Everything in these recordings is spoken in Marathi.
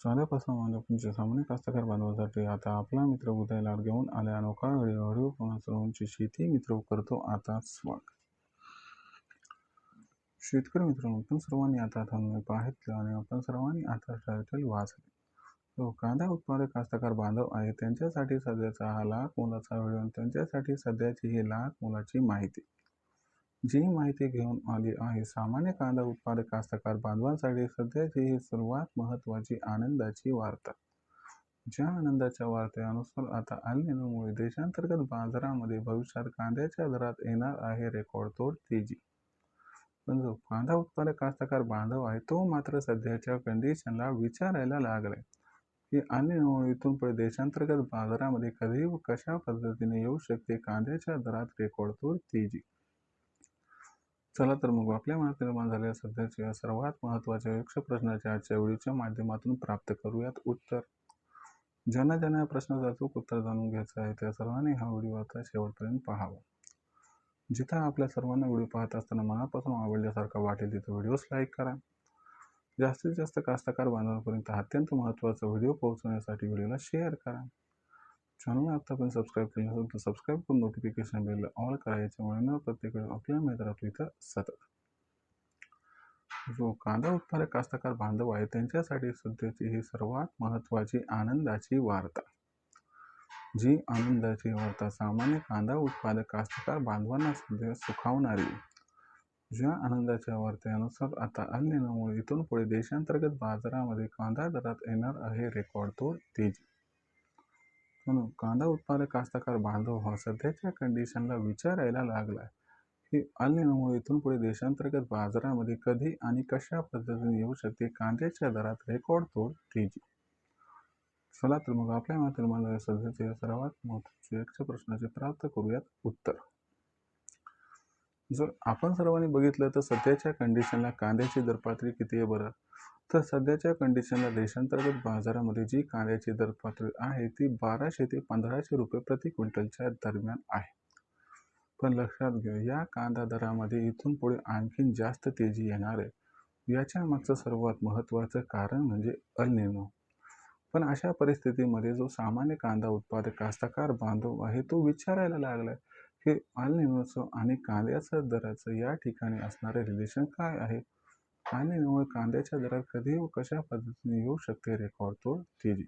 चाल्यापासून तुमच्या सामान्य कास्तकार बांधवासाठी आता आपला मित्र उदय लाड घेऊन आले अनोखा व्हिडिओ पुन्हा सर्वांची शेती मित्र करतो आता स्वागत. शेतकरी मित्रांनो, आपण सर्वांनी आता थांबणे पाहितलं आणि आपण सर्वांनी आता टायटल वाचले. तो कांदा उत्पादक कास्तकार बांधव आहे त्यांच्यासाठी सध्याचा हा लाख मोलाचा व्हिडिओ, त्यांच्यासाठी सध्याची ही लाख मोलाची माहिती. जी माहिती घेऊन आली आहे सामान्य कांदा उत्पादक कास्तकार बांधवांसाठी सध्याची ही सर्वात महत्त्वाची आनंदाची वार्ता. ज्या आनंदाच्या वार्तेनुसार आता अल निनोमुळे देशांतर्गत बाजारामध्ये भविष्यात कांद्याच्या दरात येणार आहे रेकॉर्डतोड तेजी. पण जो कांदा उत्पादक कास्तकार बांधव आहे तो मात्र सध्याच्या कंडिशनला विचारायला लागलाय की अल निनो इथून पुढे देशांतर्गत बाजारामध्ये कधी व कशा पद्धतीने येऊ शकते कांद्याच्या दरात रेकॉर्डतोड तेजी. चला तर मग आपल्या मनात निर्माण झालेल्या सध्याच्या सर्वात महत्त्वाच्या यक्ष प्रश्नाच्या आजच्या व्हिडिओच्या माध्यमातून प्राप्त करूयात उत्तर. ज्यांना ज्यांना या प्रश्नाचं अचूक उत्तर जाणून घ्यायचं आहे त्या सर्वांनी हा व्हिडिओ आता शेवटपर्यंत पाहावा. जिथं आपल्या सर्वांना व्हिडिओ पाहत असताना मनापासून आवडल्यासारखा वाटेल तिथं व्हिडिओस लाईक करा. जास्तीत जास्त कास्तकार बांधवांपर्यंत अत्यंत महत्त्वाचा व्हिडिओ पोहोचवण्यासाठी व्हिडिओला शेअर करा. चॅनलला आतापर्यंत सबस्क्राईब केलं नसेल तर सबस्क्राईब करून नोटिफिकेशन बेलला ऑल करा. याच्यामुळे न प्रत्येक वेळी आपल्याला मिळत राहतो इथं सतत. जो कांदा उत्पादक कास्तकार बांधव आहे त्यांच्यासाठी सध्याची ही सर्वात महत्त्वाची आनंदाची वार्ता. जी आनंदाची वार्ता सामान्य कांदा उत्पादक कास्तकार बांधवांना सध्या सुखावणारी. ज्या आनंदाच्या वार्तेनुसार आता अल निनोमुळे इथून पुढे देशांतर्गत बाजारामध्ये कांदा दरात येणार आहे रेकॉर्डतोड तेजी. म्हणून कांदा उत्पादक कास्तकार बांधव हा सध्याच्या कंडिशनला विचारायला लागलाय की अल निनोमुळे इथून पुढे देशांतर्गत बाजारामध्ये कधी आणि कशा पद्धतीने येऊ शकते कांद्याच्या दरात रेकॉर्डतोड तेजी. चला तर मग आपल्या मात्र मला सध्याच्या सर्वात महत्त्वाच्या यक्ष प्रश्नाचे प्राप्त करूयात उत्तर. जर आपण सर्वांनी बघितलं तर सध्याच्या कंडिशनला कांद्याची दरपातळी किती आहे बरं, तर सध्याच्या कंडिशनला देशांतर्गत बाजारामध्ये जी कांद्याची दरपातळी आहे ती 1200 ते 1500 रुपये प्रति क्विंटलच्या दरम्यान आहे. पण लक्षात घ्या या कांदा दरामध्ये इथून पुढे आणखीन जास्त तेजी येणार आहे. याच्या मागचं सर्वात महत्त्वाचं कारण म्हणजे अल निनो. पण अशा परिस्थितीमध्ये जो सामान्य कांदा उत्पादक कास्तकार बांधव आहे तो विचारायला लागलाय की अल निनोचं आणि कांद्याचं दराचं या ठिकाणी असणारे रिलेशन काय आहे. अल निनोमुळे कांद्याच्या दरात कधी व कशा पद्धतीने येऊ शकते रेकॉर्डतोड तेजी.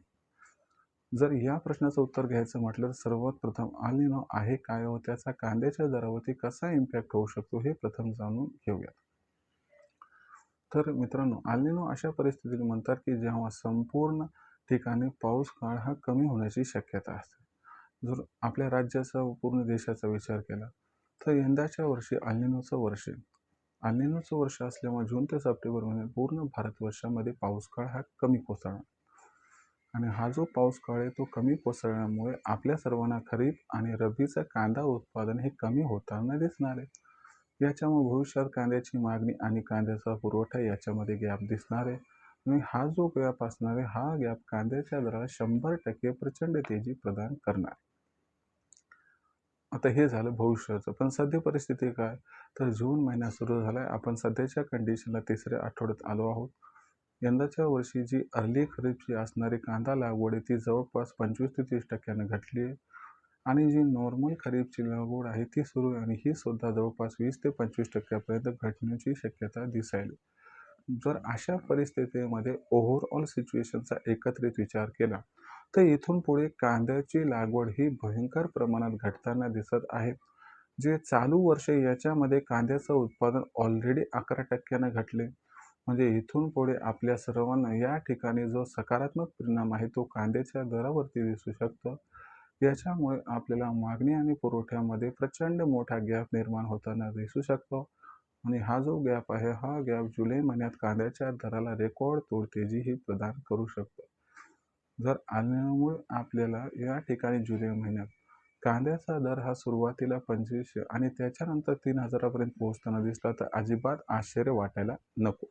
जर या प्रश्नाचं उत्तर घ्यायचं म्हटलं तर सर्वात प्रथम अल निनो आहे काय व त्याचा कांद्याच्या दरावरती कसा इम्पॅक्ट होऊ शकतो हे प्रथम जाणून घेऊयात. तर मित्रांनो, अल निनो अशा परिस्थितीत म्हणतात की जेव्हा संपूर्ण ठिकाणी पाऊस काळ हा कमी होण्याची शक्यता असते. जर आपल्या राज्याचा व पूर्ण देशाचा विचार केला तर यंदाच्या वर्षी अल निनोचं वर्ष आहे. अल निनोचं वर्ष असल्यामुळे जून ते सप्टेंबर महिन्यात पूर्ण भारतवर्षामध्ये पाऊस काळ हा कमी कोसळणार आणि हा जो पाऊस काळ आहे तो कमी कोसळल्यामुळे आपल्या सर्वांना खरीप आणि रब्बीचं कांदा उत्पादन हे कमी होताना दिसणार आहे. याच्यामुळे भविष्यात कांद्याची मागणी आणि कांद्याचा पुरवठा याच्यामध्ये गॅप दिसणार आहे आणि हा जो गॅप असणार आहे हा गॅप कांद्याच्या दराला 100% प्रचंड तेजी प्रदान करणार. आता हे झालं भविष्याचं. पण सध्या परिस्थिती काय, तर जून महिना सुरू झालाय. आपण सध्याच्या कंडिशनला तिसऱ्या आठवड्यात आलो आहोत. यंदाच्या वर्षी जी अर्ली खरीपची असणारी कांदा लागवड आहे ती जवळपास 25 ते 30% घटली आहे आणि जी नॉर्मल खरीपची लागवड आहे ती सुरू आहे आणि ही सुद्धा जवळपास 20 ते 25% घटण्याची शक्यता दिसायली. जर अशा परिस्थितीमध्ये ओव्हरऑल सिच्युएशनचा एकत्रित विचार केला तर इथून पुढे कांद्याची लागवड ही भयंकर प्रमाणात घटताना दिसत आहे. जे चालू वर्ष याच्यामध्ये कांद्याचं उत्पादन ऑलरेडी 11% घटले. म्हणजे इथून पुढे आपल्या सर्वांना या ठिकाणी जो सकारात्मक परिणाम आहे तो कांद्याच्या दरावरती दिसू शकतो. याच्यामुळे आपल्याला मागणी आणि पुरवठ्यामध्ये प्रचंड मोठा गॅप निर्माण होताना दिसू शकतो आणि हा जो गॅप आहे हा गॅप जुलै महिन्यात कांद्याच्या दराला रेकॉर्ड तोड तेजीही प्रदान करू शकतो. जर अल निनोमुळे आपल्याला या ठिकाणी जुलै महिन्यात कांद्याचा दर हा सुरुवातीला 2500 आणि त्याच्यानंतर 3000 पर्यंत पोहोचताना दिसला तर अजिबात आश्चर्य वाटायला नको.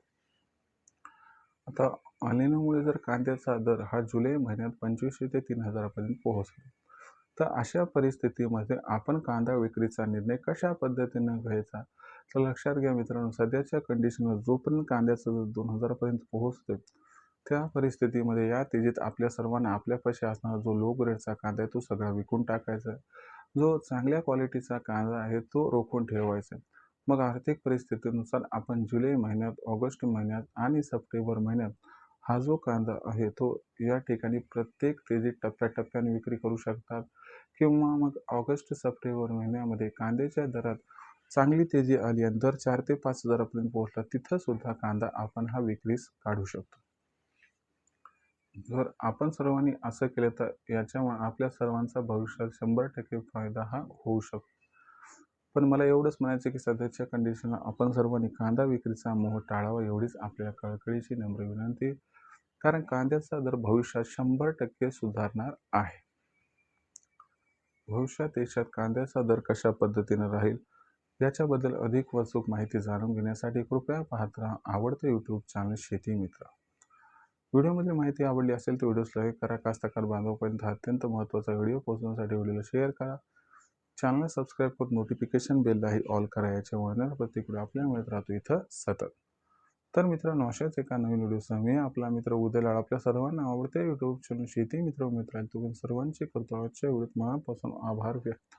आता अल निनोमुळे जर कांद्याचा दर हा जुलै महिन्यात 2500 ते 3000 पर्यंत पोहोचला तर अशा परिस्थितीमध्ये आपण कांदा विक्रीचा निर्णय कशा पद्धतीने घ्यायचा, तर लक्षात घ्या मित्रांनो, सध्याच्या कंडिशनवर जोपर्यंत कांद्याचा दर 2000 पर्यंत पोहोचते त्या परिस्थितीमध्ये या तेजीत आपल्या सर्वांना आपल्यापाशी असणारा जो लो ग्रेडचा कांदा आहे तो सगळा विकून टाकायचा आहे. जो चांगल्या क्वालिटीचा कांदा आहे तो रोखून ठेवायचा आहे. मग आर्थिक परिस्थितीनुसार आपण जुलै महिन्यात, ऑगस्ट महिन्यात आणि सप्टेंबर महिन्यात हा जो कांदा आहे तो या ठिकाणी प्रत्येक तेजीत टप्प्याटप्प्याने विक्री करू शकतात. किंवा मग ऑगस्ट, सप्टेंबर महिन्यामध्ये कांद्याच्या दरात चांगली तेजी आली आणि दर 4 ते 5 हजारापर्यंत पोहोचला, तिथं सुद्धा कांदा आपण हा विक्रीस काढू शकतो. जर आपण सर्वांनी असं केलं तर याच्यामुळे आपल्या सर्वांचा भविष्यात 100% फायदा हा होऊ शकतो. पण मला एवढंच म्हणायचं की सध्याच्या कंडिशनला आपण सर्वांनी कांदा विक्रीचा मोह टाळावा एवढीच आपल्याला कळकळीची नम्र विनंती. कारण कांद्याचा दर भविष्यात 100% सुधारणार आहे. भविष्यात देशात कांद्याचा दर कशा पद्धतीने राहील याच्याबद्दल अधिक अचूक माहिती जाणून घेण्यासाठी कृपया पाहत राहा आवडते यूट्यूब चॅनल शेती मित्र. व्हिडिओमधील माहिती आवडली असेल तर व्हिडिओस लाईक करा. कास्तकार बांधवांपर्यंत हा अत्यंत महत्त्वाचा व्हिडिओ पोहोचवण्यासाठी व्हिडिओला शेअर करा. चॅनलला सबस्क्राईब करून नोटिफिकेशन बेललाही ऑल करा. याच्यामुळे प्रत्येक व्हिडिओ आपल्याला मिळत राहतो इथं सतत. तर मित्रांनो, अशाच एका नवीन व्हिडिओसह मी आपला मित्र उदय आपल्या सर्वांना आवडते यूट्यूब चॅनल शेती मित्र तुम्ही सर्वांचे करतो आजच्या व्हिडिओत मनापासून आभार व्यक्त